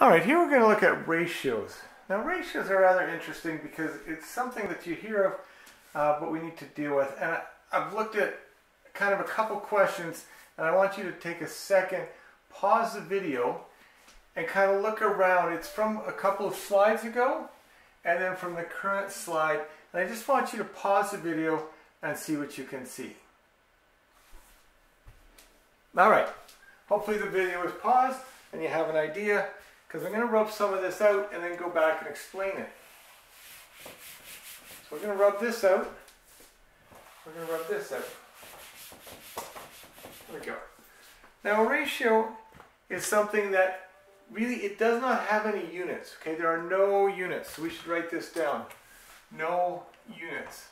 All right, here we're going to look at ratios. Now ratios are rather interesting because it's something that you hear of, but we need to deal with. And I've looked at kind of a couple questions, and I want you to take a second, pause the video, and kind of look around. It's from a couple of slides ago, and then from the current slide. And I just want you to pause the video and see what you can see. All right, hopefully the video is paused and you have an idea, because I'm going to rub some of this out and then go back and explain it. So we're going to rub this out. We're going to rub this out. There we go. Now a ratio is something that really, it does not have any units. Okay, there are no units. So we should write this down. No units.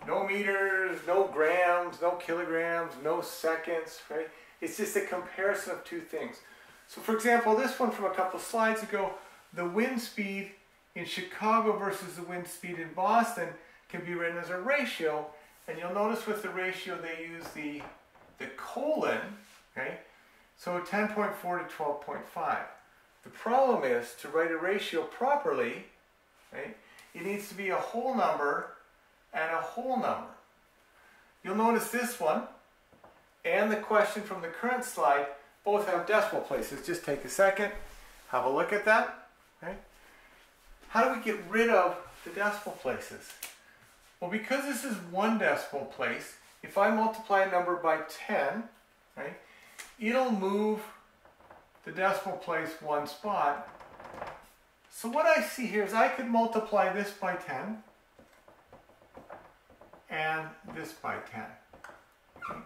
No meters, no grams, no kilograms, no seconds, right? It's just a comparison of two things. So for example, this one from a couple slides ago, the wind speed in Chicago versus the wind speed in Boston can be written as a ratio. And you'll notice with the ratio they use the colon, okay? So 10.4 to 12.5. The problem is, to write a ratio properly, right, it needs to be a whole number and a whole number. You'll notice this one and the question from the current slide both have decimal places. Just take a second, have a look at that. Okay? How do we get rid of the decimal places? Well, because this is one decimal place, if I multiply a number by 10, right, it'll move the decimal place one spot. So what I see here is I could multiply this by 10 and this by 10. Okay.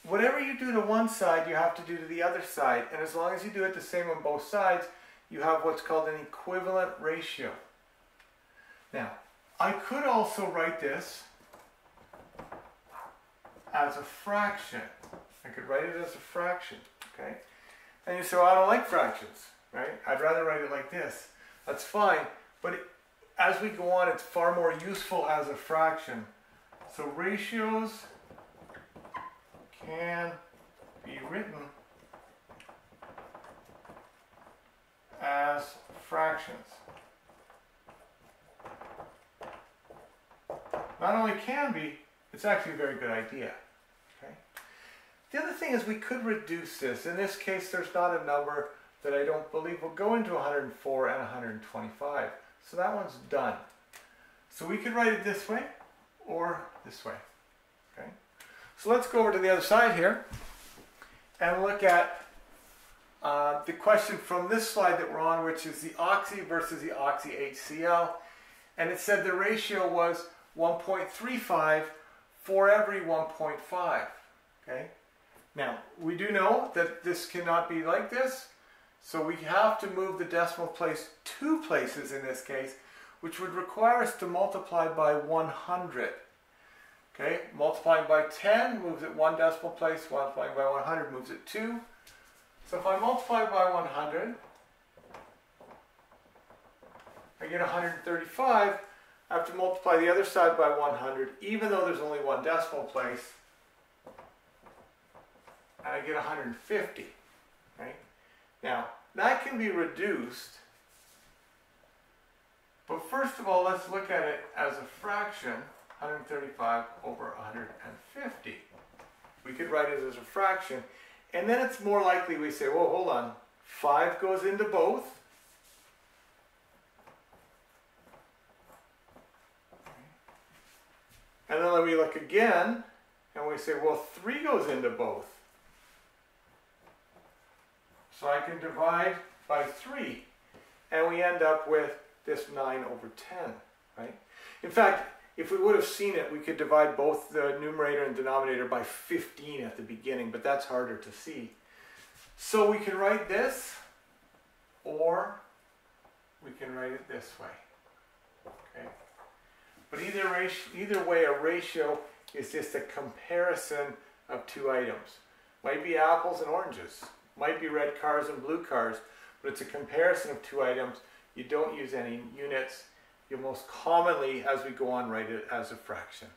Whatever you do to one side, you have to do to the other side. And as long as you do it the same on both sides, you have what's called an equivalent ratio. Now, I could also write this as a fraction. I could write it as a fraction, okay? And you say, well, I don't like fractions, right? I'd rather write it like this. That's fine, but as we go on, it's far more useful as a fraction. So ratios can be written as fractions. Not only can be, it's actually a very good idea. Okay? The other thing is we could reduce this. In this case, there's not a number that I don't believe will go into 104 and 125. So that one's done. So we could write it this way or this way. Okay? So let's go over to the other side here and look at the question from this slide that we're on, which is the oxy versus the oxy HCl. And it said the ratio was 1.35 for every 1.5. Okay? Now, we do know that this cannot be like this, so we have to move the decimal place two places in this case, which would require us to multiply by 100. Okay, multiplying by 10 moves it one decimal place, multiplying by 100 moves it two. So if I multiply by 100, I get 135. I have to multiply the other side by 100, even though there's only one decimal place, and I get 150. Right? Now, that can be reduced, but first of all, let's look at it as a fraction. 135 over 150. We could write it as a fraction, and then it's more likely we say, well, hold on, 5 goes into both. And then we look again, and we say, well, 3 goes into both. So I can divide by 3, and we end up with this 9 over 10, right? In fact, if we would have seen it, we could divide both the numerator and denominator by 15 at the beginning, but that's harder to see. So we can write this, or we can write it this way. Okay? But either way, a ratio is just a comparison of two items. Might be apples and oranges, might be red cars and blue cars, but it's a comparison of two items. You don't use any units. You'll most commonly, as we go on, write it as a fraction.